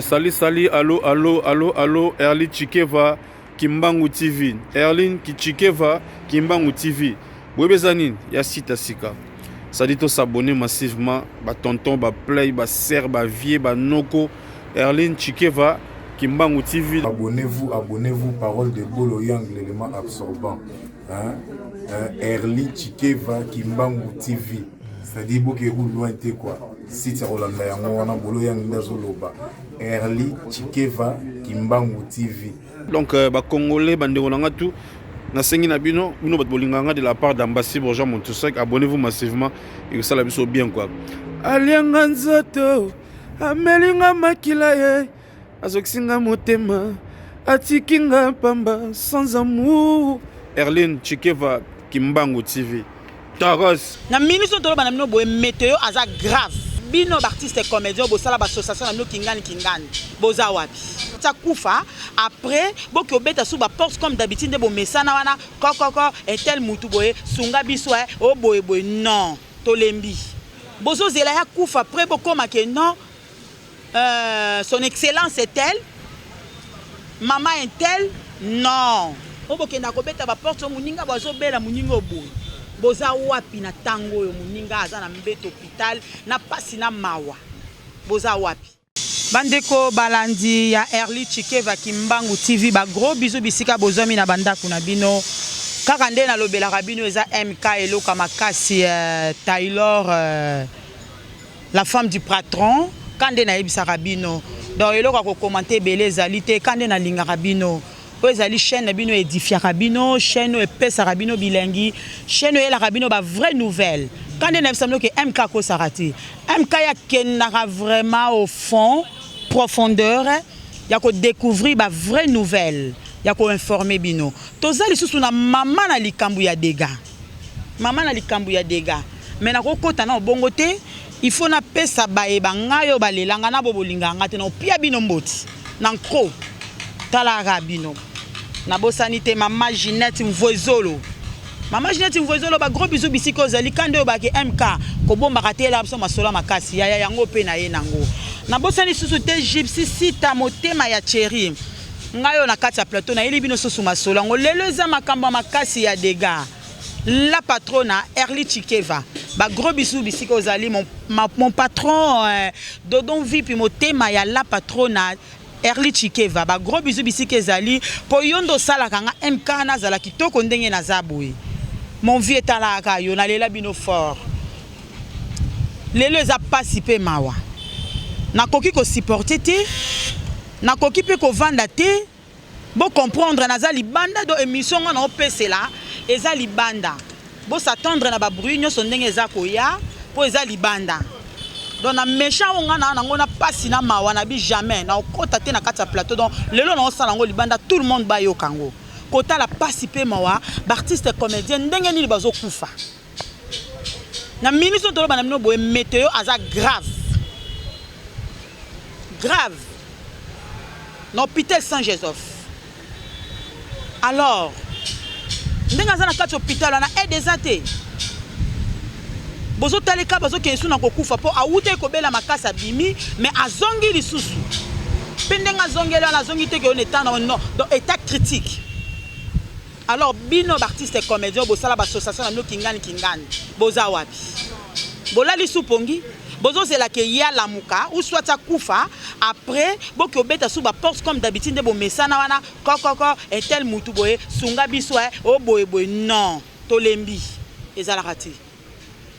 Salut, allô, Erli Chikeva, Kimbangu TV. Erlin Chikeva, Kimbangu TV. Bouébézanine, ya sita sika. Ça dit de s'abonner massivement, ba tonton, ba play, ba ser, ba vie, ba noko. Erlin Chikeva, Kimbangu TV. Abonnez-vous, parole de Bolo Yang, l'élément absorbant. Hein? Erli Chikeva, Kimbangu TV. C'est-à-dire que vous loin quoi. Si c'est Rolanda Yango, Bolo Yang Ndazoloba. Erli Chikeva, Kimbangu TV. Donc, ba Congolais, Banderonanga tout. Nasengi na bino bat bolinganga de la part d'Ambassadeur Jean Montoussak. Abonnez-vous massivement et que ça la biso bien quoi. Alianga nzoto, amelinga makila ye, azoksinga motema, atikinga pamba sans amour. Erlin Chikeva, Kimbangu TV. Taros. Na ministre de l'Obana boye météo aza grave. Bino artiste comédien bosala ba association na kingani boza wapi. Ta kufa après boko beta sous ba porte comme d'habitude de bo mesana wana kokoko et tel mutu boye sunga biso o boye non tolembi. Bozo zela ya kufa après boko make non son excellence est telle maman est telle non. O boke na ko beta ba porte muninga bozo bela muninga boye. Boza wapi na tango yo muninga aza na mbeto hôpital na pasi na mawa boza wapi bandeko balandi ya Erli Chikeva Kimbangu TV ba gros bisous bisika bozomi na bandako na bino kaka nde na lobela rabino eza MK eloka makasi Taylor la femme du patron kande na yebisa rabino donc eloka ko commenter belé zalité kande na linga rabino. Ezali chaîne na bino édifia rabino chaîne epesa rabino bilengi chaîne la rabino ba vraie nouvelle quand on a semblé que MK ko sarati MK ya kenara vraiment au fond profondeur ya ko découvrir ba vraie nouvelle ya ko informer bino tozali susu na mama na likambu ya dega mais na ko kota na bongo te il faut na pesa bae bangayo balelanga na bobolinga ngate na pia bino mboti na nko tala rabino na bosanité maman Ginette Mvoizolo ba gros bisous bisiko zali kande ba ke MK ko bomba katela abso masola makasi ya yango pe na ye nango na bosani susu te gypsy sita motema ya chéri ngayo na kati ya plateau na elibino susu masola ngo lelo za makamba makasi ya dega la patrona Erli Chikeva ba gros bisous bisiko zali mon patron Dodon VIP motema ya la patrona Erli Chikeva ba gros bisous bisike zali po yondo sala kanga MK na zala kitoko ndenge na zabui mon vie talaka yo na lela bino fort lelo za pasipe mawa na koki ko supporter te na koki pe ko vanda te bo comprendre na zali banda do émission na opese la ezali banda bo s'attendre na ba bruit nyoso ndenge za koya po ezali banda. Donc na méchant on a pas na mawa na bi jamais na okota te na kata plateau donc lelo na osala ngo libanda tout le monde ba yo kango kota la participer mawa artiste comédien ndenge ni bazo kufa na ministre de l'Obana mino boye météo aza grave na hôpital Saint-Joseph alors ndenge aza na kata hôpital na aide ezate bozo taleka bazo kensu na kokufa po awute ko bela makasa bimi mais azongi lisusu pendenga zongela na zongi te ke on est dans dans état critique alors bino artiste comédien bo sala ba association na kingani boza wapi bola lisupongi bozo c'est la ke ya lamuka ou soit ta kufa après boko beta sous ba porte comme d'habitude de bo mesana wana kokoko et tel mutu boye sunga biso o boye non tolembi ezala rati.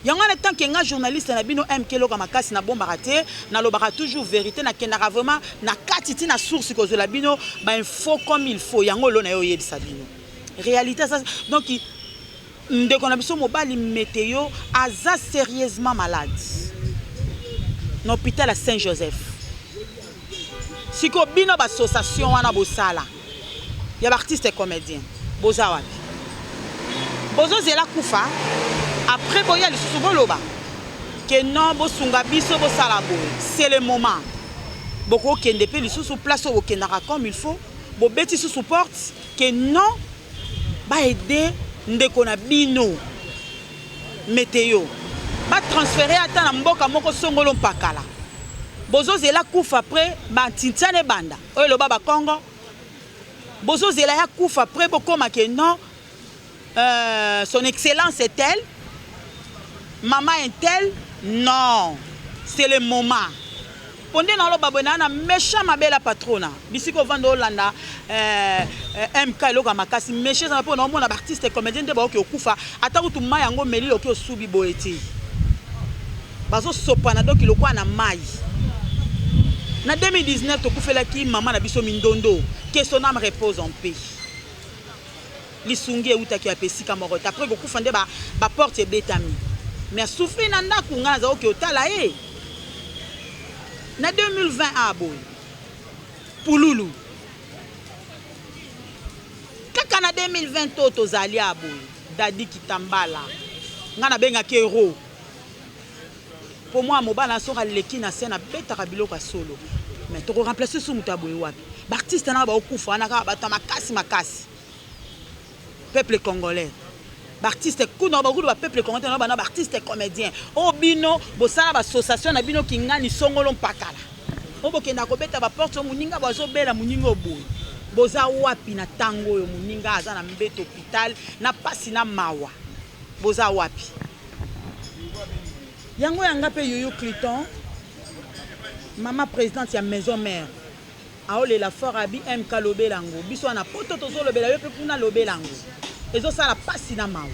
Yango na tant que nga journaliste na bino MK loka makasi na bomba raté na lobaka toujours vérité na kenara vraiment na katiti na source ko zola bino ba info comme il faut yango lo na yo yebisa bino réalité ça donc ndeko na biso mobali météo aza sérieusement malade na hôpital à Saint-Joseph siko bino ba association wana bosala ya ba artiste comédien boza wapi bozo zela kufa après boya le sous boloba que non bo sunga biso bo sala bo c'est le moment boko kende pe le sous place au kenara comme il faut bo beti sous porte que non ba aider ndeko na bino météo ba transférer ata na mboka moko songolo mpakala bozo zela kufa après ba tintane banda oyo lo baba Congo bozo zela ya kufa après bokoma ke non son excellence est telle maman est telle non c'est le moment Ponde na lo babona na méchant mabela patrona bisiko vando Olanda MK loka makasi méchant na po na mona artiste comédien de ba okufa ata kutuma yango meli oki osubi boeti bazo sopana donc ilokwa na mai na 2019 tokufela ki maman na biso mindondo que son âme repose en paix lisungi utaki apesika morota après kokufa nde ba porte betami mais souffrir na ndaku ngana za oki otala na 2020 aboy pululu kaka na 2020 toto zali aboy dadi kitambala ngana benga kero pour moi mobala sora leki na scène betaka biloko solo mais to remplacer sous mutaboy wapi ba artiste na ba okufa na ka bata makasi peuple congolais artiste kuna ba kudu ba peuple congolais na ba artiste comédien obino bosala ba association na bino kingani songolo mpakala obokenda ko beta ba porte muninga bazo bela muninga oboy boza wapi na tango yo muninga aza na mbeto hôpital na pasi na mawa boza wapi yango yanga pe yoyo Cliton mama présidente ya maison mère aole la fort abi MK lobelango biso na poto tozo lobela yo pe kuna lobelango ezo sala pasi na mawa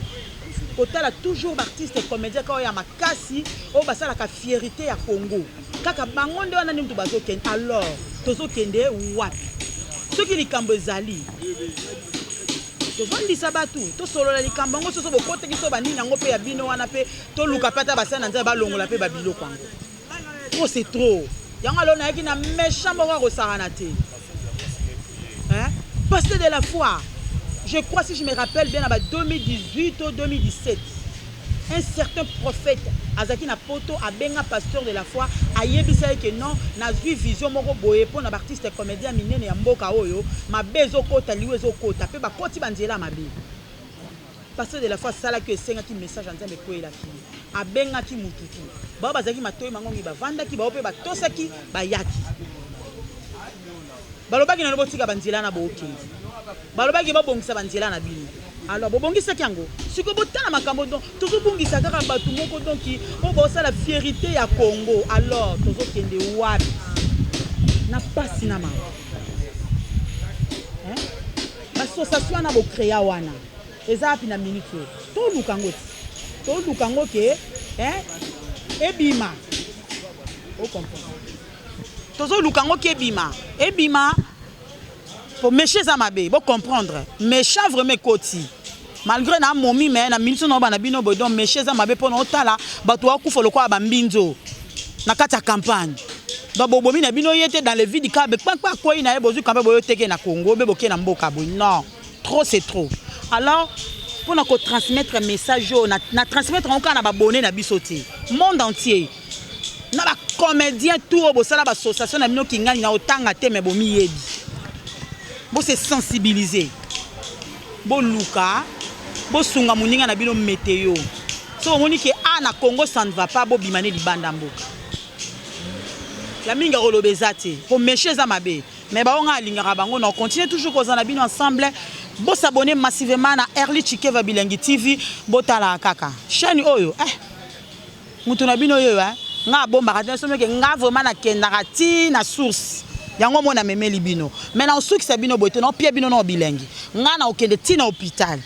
kotala toujours artiste comédien ka ya makasi o basala ka fierté ya Congo kaka bango nde wana nimtu bazo ken alors tozo kende wapi soki likambo ezali tozondi sabatu to solo la likambo ngo soso bokote kiso bani nango pe ya bino wana pe to luka pata basana nza balongola pe babilo kwango trop c'est trop yanga lona yaki na méchant moko ko sarana te hein pasteur de la foi. Je crois, si je me rappelle bien, en 2018 ou 2017, un certain prophète, Azaki Napoto, a benga pasteur de la foi, a yebisa que non, n'a vu vision moko boye pour na artiste comédien minene ya mboka oyo, ma bezo kota liwezo kota, pe ba koti banzela mabe. Pasteur de la foi sala que senga ki message en nzambe ko elaki. A benga ki mututu. Ba bazaki matoyi mangongi ba vanda ki ba ope ba tosaki ba yaki. Balobaki na lobotika banzela na boke. Balobaki babongisa banzela na bino. Alors bobongisa kango. Siko botana makambo donc toujours bongisa kaka batu moko donc on va ça la fierté ya Congo. Alors tozo kende wapi. Na pasi na mama. Hein? L'association na bo créa wana. Eza api na minute. To lukango. To lukango ke hein? Ebima. O comprendre. Tozo lukango ke ebima. Ebima pour méchant ça mabe, bon comprendre. Méchant vraiment côté. Malgré na momi mais na minute no bana bino bodon méchant ça mabe pour otala bato akufa lokwa ba mbinzo. Na kati ya campagne. Donc bobomi na bino yete dans le vide ka be kwa ko ina e bozu kambe boyo teke na Congo be boke na mboka bo. Non, trop c'est trop. Alors pour na ko transmettre message na transmettre encore na ba bonné na bisoté. Monde entier. Na ba comédien tout bo sala ba association na bino kingani na otanga te me bomi yebi. Bo se sensibiliser. Bo luka, bo sunga muninga na bino météo. So moni ke na Congo ça ne va pas bo bimane libanda mboka. La minga rolobezate pour mécher za mabe. Mais ba onga lingara bango on continue toujours kozana bino ensemble. Bo s'abonner massivement na Early Chikeva Bilengi TV, bo tala kaka. Chaîne oyo mutu na bino oyo nga bomba ka somme ke nga vraiment na kendaka ti na source. Yango mona meme libino. Mais na osuki sa bino bote na pia bino na bilengi. Nga na okende ti na hôpital.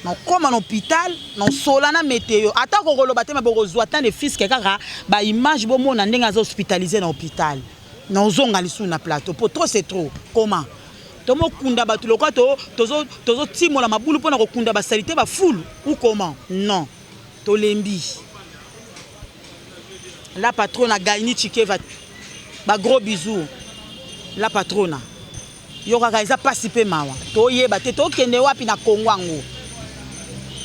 Na koma na hôpital, na sola na météo. Ata ko koloba te maboko zwa tant de fils ke kaka ba image bo mona ndenga za hospitalisé na hôpital. Na ozonga lisu na plateau. Pour trop c'est trop. Comment? Tomo kunda batu lokwa tozo timola mabulu pona ko kunda ba salité ba full ou comment? Non. To lembi. La patronne a gagné Chikeva. Ba gros bisous. La patronne. Yo kaka eza pasipe mawa. To yeba te to kende wapi na Kongwango.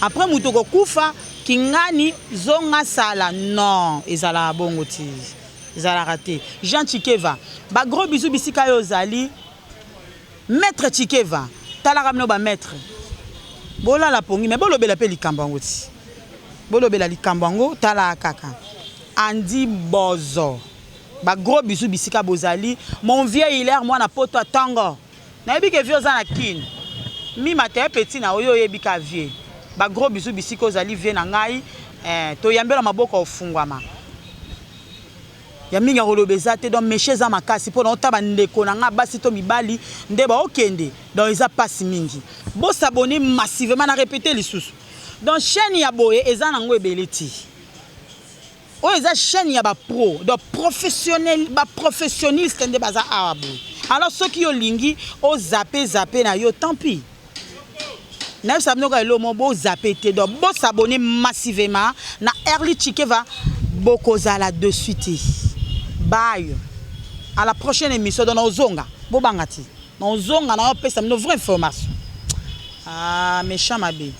Après muto ko kufa kingani zonga sala non ezala bongo ti. Ezala raté. Jean Chikeva. Ba gros bisous bisika yo zali. Maître Chikeva. Tala ramno ba maître. Bola la pongi mais bolobela pe likambango ti. Bolobela likambango tala kaka. Andi Bozo. Ba gros bisous bisika bozali. Mon vieux il est moi na poto tango. Na yebi ke vieux za na kin. Mi matin petit na oyo yebi ka vieux. Ba gros bisous bisika ozali vieux na ngai. To yambela maboko ofungwama. Ya mingi rolobeza te donc meshe za makasi po na otaba ndeko na nga basi to mibali ndeba okende donc eza passe mingi. Bo s'abonner massivement na répéter les sous. Donc chaîne ya boye eza nango ebeleti. O eza chaîne ya ba pro, donc professionnel, ba professionniste nde baza arabu. Alors ceux qui yo lingi o zappé na yo tant pis. Na yo sabno ka lo mo bo zappé te donc bo s'abonner massivement na Early Chikeva bokozala de suite. Bye. À la prochaine émission dans Ozonga. Bobangati. Dans Ozonga na yo pesa une vraie information. Ah méchant ma bé.